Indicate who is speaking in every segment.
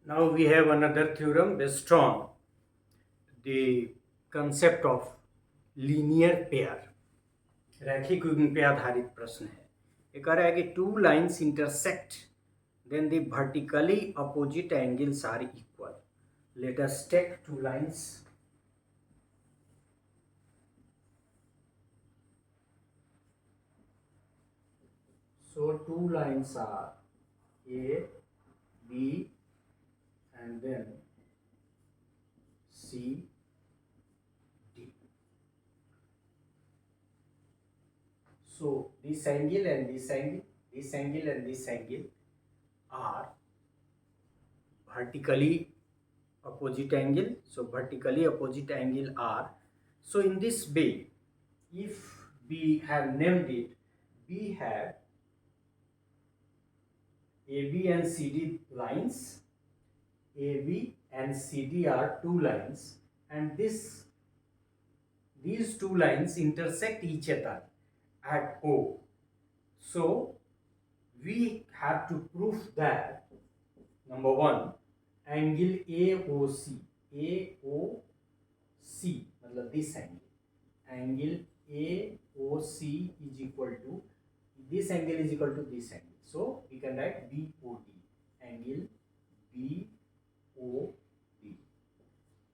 Speaker 1: Now we have another theorem based on the concept of linear pair. रैखिक युग्म पे आधारित प्रश्न है। ये कह रहा है कि two lines intersect then the vertically opposite angles are equal. Let us take two lines. So two lines are A, B, and then C, D. So this angle and this angle, this angle and this angle are vertically opposite angle. So vertically opposite angle are. So in this way, if we have named it, we have AB and CD lines. AB and CD are two lines, and these two lines intersect each other at O. So we have to prove that number one, angle AOC मतलब this angle AOC is equal to this angle is equal to this angle. So we can write BOD, angle BOD.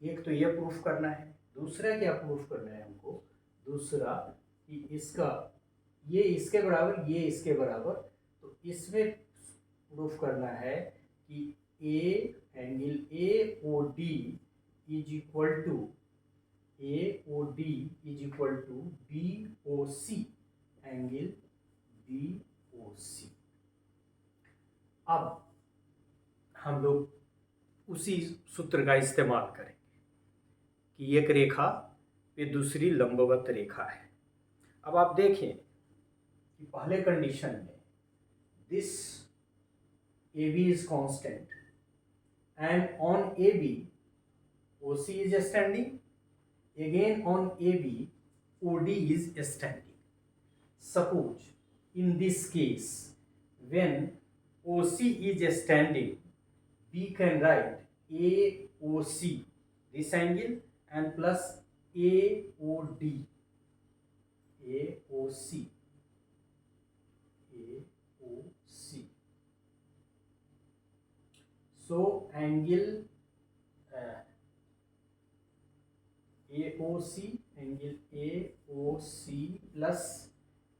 Speaker 1: एक तो ये proof करना है, दूसरा क्या proof करना है हमको, दूसरा कि इसका ये इसके बराबर, ये इसके बराबर, तो इसमें प्रूफ करना है कि angle AOD is equal to BOC, angle BOC। अब हम लोग उसी सूत्र का इस्तेमाल करेंगे कि एक रेखा पे दूसरी लंबवत रेखा है। अब आप देखें कि पहले कंडीशन में this AB is constant and on AB OC is standing, again on AB OD is standing. Suppose in this case when OC is standing, we can write AOC this angle and plus AOD, AOC. So angle AOC, angle AOC plus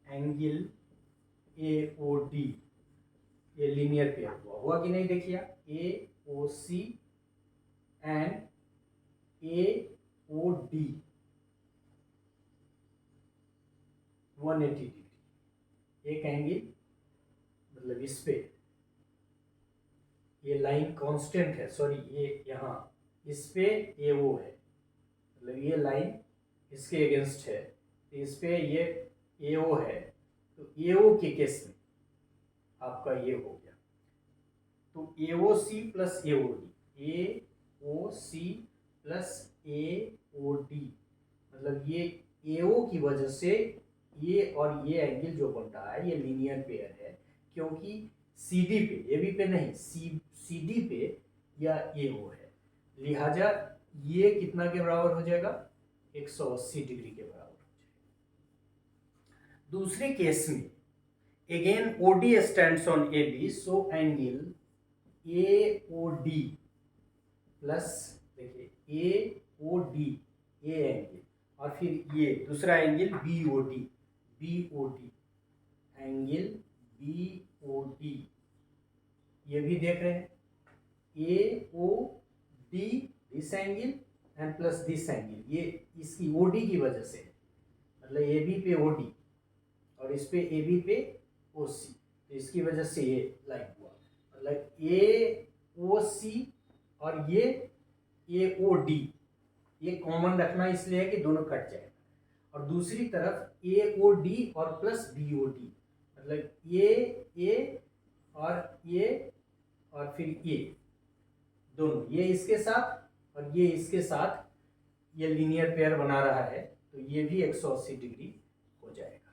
Speaker 1: angle AOD, ये linear pair हुआ कि नहीं देखिए, AOC and AOD 180 degree, एक angle मतलब इस पे ये लाइन कांस्टेंट है, सॉरी ये यहाँ इस पे AO है, मतलब ये लाइन इसके अगेंस्ट है, तो इस पे ये AO है, तो AO के केस में आपका ये हो गया, तो AOC plus AOD, AOC plus AOD मतलब ये AO की वजह से ये और ये एंगल जो बन रहा है ये लीनियर पेयर है, क्योंकि CD पे, AB पे नहीं, CD पे या AO है, लिहाजा ये कितना के बराबर हो जाएगा, 180 डिग्री के बराबर हो जाएगा। दूसरे केस में again OD stands on AB, so angle AOD plus देखिए AOD ये एंगल और फिर ये दूसरा एंगल BOD एंगल BOD ये भी देख रहे हैं, AOD this angle and plus this angle, ये इसकी OD की वजह से, मतलब AB पे OD और इस पे AB पे OC, तो इसकी वजह से ये लाइन हुआ, मतलब AOC और ये AOD ये कॉमन रखना इसलिए है कि दोनों कट जाएगा, और दूसरी तरफ AOD और प्लस BOD मतलब ये और फिर ये दोनों, ये इसके साथ और ये इसके साथ ये लीनियर पेयर बना रहा है, तो ये भी 180 डिग्री हो जाएगा।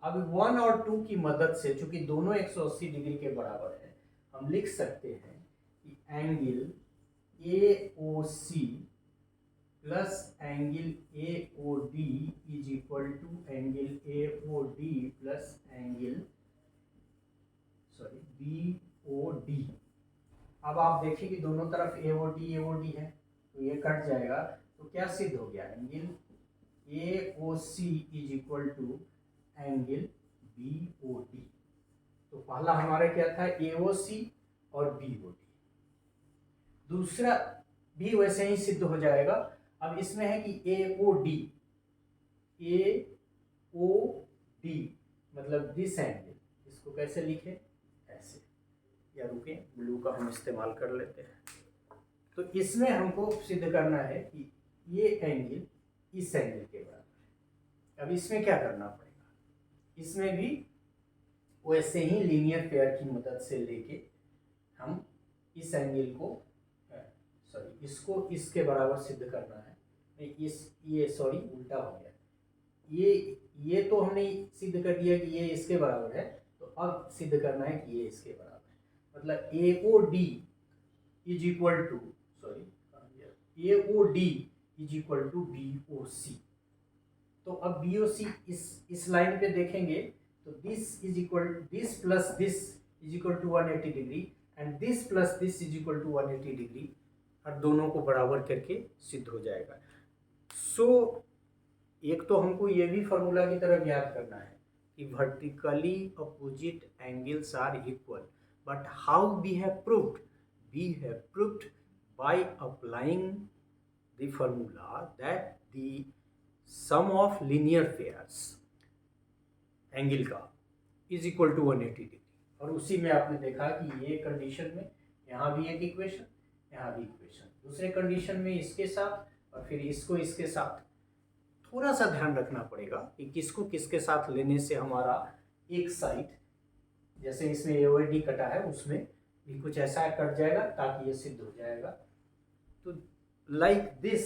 Speaker 1: अब 1 और 2 की मदद से, चूंकि दोनों 180 डिग्री के बराबर है, हम लिख सकते हैं कि angle AOC plus angle AOD is equal to angle AOD plus angle BOD। अब आप देखिए कि दोनों तरफ AOD है तो ये कट जाएगा, तो क्या सिद्ध हो गया, angle AOC is equal to angle BOD। तो पहला हमारा क्या था, AOC और BOD, दूसरा भी वैसे ही सिद्ध हो जाएगा। अब इसमें है कि AOD मतलब दिस एंगल, इसको कैसे लिखे, ऐसे, या रुके ब्लू का हम इस्तेमाल कर लेते हैं। तो इसमें हमको सिद्ध करना है कि ये एंगल इस एंगल के बराबर है। अब इसमें क्या करना पड़ेगा, इसमें भी वैसे ही लीनियर पेयर की मदद से लेके हम इस एंगल को इसको इसके बराबर सिद्ध करना है। ये उल्टा हो गया, ये तो हमने सिद्ध कर दिया कि ये इसके बराबर है, तो अब सिद्ध करना है कि ये इसके बराबर है। मतलब AOD is equal to BOC। तो अब BOC इस लाइन पे देखेंगे तो this plus this is equal to 180 degree and this plus this is equal to 180 degree, और दोनों को बराबर करके सिद्ध हो जाएगा। एक तो हमको ये भी फॉर्मूला की तरफ याद करना है कि vertically opposite angles are equal, but how we have proved by applying the formula that the sum of linear pairs angle का इज इक्वल टू 180 डिग्री। और उसी में आपने देखा कि ये कंडीशन में यहाँ भी एक इक्वेशन, यहाँ भी इक्वेशन, दूसरे कंडीशन में इसके साथ और फिर इसको इसके साथ। थोड़ा सा ध्यान रखना पड़ेगा कि किसको किसके साथ लेने से हमारा एक साइड, जैसे इसमें AOD कटा है उसमें भी कुछ ऐसा कट जाएगा ताकि ये सिद्ध हो जाएगा। तो like this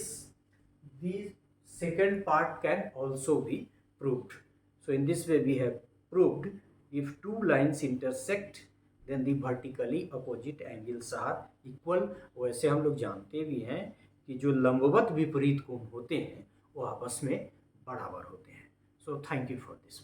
Speaker 1: the second part can also be proved. So in this way we have proved if two lines intersect then the vertically opposite angles are equal। वैसे हम लोग जानते भी हैं कि जो लंबवत विपरीत कोण होते हैं वो आपस में बराबर होते हैं। So thank you for this.